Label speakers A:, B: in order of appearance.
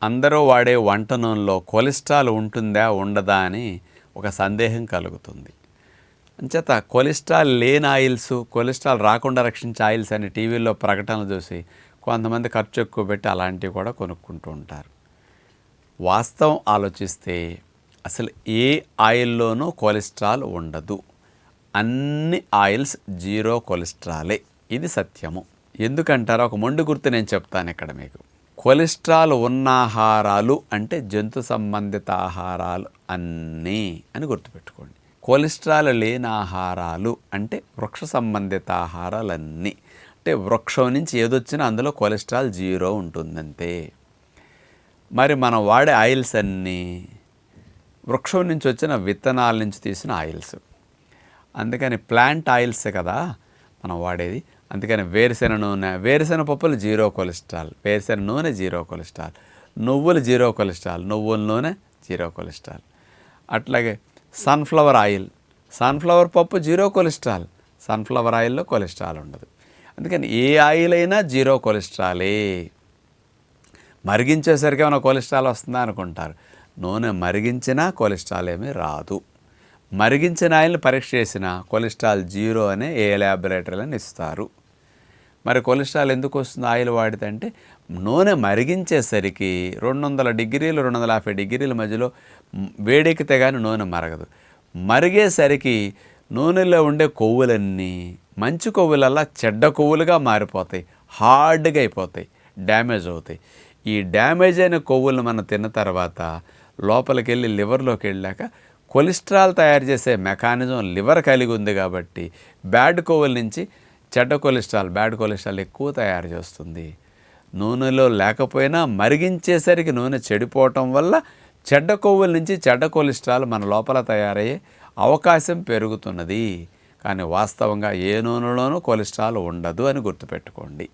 A: అందరూ వాడే వంట నూనెలో కొలెస్ట్రాల్ ఉంటుందా ఉండదా అని ఒక సందేహం కలుగుతుంది. అంచేత కొలెస్ట్రాల్ లేని ఆయిల్స్, కొలెస్ట్రాల్ రాకుండా రక్షించే ఆయిల్స్ అని టీవీల్లో ప్రకటనలు చూసి కొంతమంది ఖర్చు ఎక్కువ పెట్టి అలాంటివి కూడా కొనుక్కుంటూ ఉంటారు. వాస్తవం ఆలోచిస్తే అసలు ఏ ఆయిల్లోనూ కొలెస్ట్రాల్ ఉండదు. అన్ని ఆయిల్స్ జీరో కొలెస్ట్రాలే. ఇది సత్యము. ఎందుకంటారా? ఒక మొండి గుర్తు నేను చెప్తాను ఇక్కడ మీకు. కొలెస్ట్రాల్ ఉన్న ఆహారాలు అంటే జంతు సంబంధిత ఆహారాలు అన్నీ అని గుర్తుపెట్టుకోండి. కొలెస్ట్రాల్ లేని ఆహారాలు అంటే వృక్ష సంబంధిత ఆహారాలన్నీ. అంటే వృక్షం నుంచి ఏదొచ్చినా అందులో కొలెస్ట్రాల్ జీరో ఉంటుందంతే. మరి మనం వాడే ఆయిల్స్ అన్నీ వృక్షం నుంచి వచ్చిన విత్తనాల నుంచి తీసిన ఆయిల్స్. అందుకని ప్లాంట్ ఆయిల్స్ కదా మనం వాడేది. అందుకని వేరుశెనగ నూనె, వేరుశెనగ పప్పులు జీరో కొలెస్ట్రాల్, వేరుశెనగ నూనె జీరో కొలెస్ట్రాల్, నువ్వులు జీరో కొలెస్ట్రాల్, నువ్వుల నూనె జీరో కొలెస్ట్రాల్. అట్లాగే సన్ఫ్లవర్ ఆయిల్, సన్ఫ్లవర్ పప్పు జీరో కొలెస్ట్రాల్, సన్ఫ్లవర్ ఆయిల్లో కొలెస్ట్రాల్ ఉండదు. అందుకని ఏ ఆయిల్ అయినా జీరో కొలెస్ట్రాలే. మరిగించేసరికి ఏమైనా కొలెస్ట్రాల్ వస్తుందా అనుకుంటారు. నూనె మరిగించినా కొలెస్ట్రాల్ ఏమీ రాదు. మరిగించిన ఆయిల్ని పరీక్ష చేసిన కొలెస్ట్రాల్ జీరో అనే ఏ ల్యాబొరేటరీలను ఇస్తారు. మరి కొలెస్ట్రాల్ ఎందుకు వస్తుంది ఆయిల్ వాడితే అంటే, నూనె మరిగించేసరికి 200 డిగ్రీలు 250 డిగ్రీల మధ్యలో వేడెక్కితే కానీ నూనె మరగదు. మరిగేసరికి నూనెలో ఉండే కొవ్వులన్నీ మంచి కొవ్వులల్లా చెడ్డ కొవ్వులుగా మారిపోతాయి, హార్డ్గా అయిపోతాయి, డ్యామేజ్ అవుతాయి. ఈ డ్యామేజ్ అయిన కొవ్వులను మనం తిన్న తర్వాత లోపలికి వెళ్ళి లివర్లోకి వెళ్ళాక కొలెస్ట్రాల్ తయారు చేసే మెకానిజం లివర్ కలిగి ఉంది కాబట్టి బ్యాడ్ కొవ్వుల నుంచి చెడ్డ కొలెస్ట్రాల్, బ్యాడ్ కొలెస్ట్రాల్ ఎక్కువ తయారు చేస్తుంది. నూనెలో లేకపోయినా మరిగించేసరికి నూనె చెడిపోవటం వల్ల చెడ్డ కొవ్వుల నుంచి చెడ్డ కొలెస్ట్రాల్ మన లోపల తయారయ్యే అవకాశం పెరుగుతున్నది. కానీ వాస్తవంగా ఏ నూనెలోనూ కొలెస్ట్రాల్ ఉండదు అని గుర్తుపెట్టుకోండి.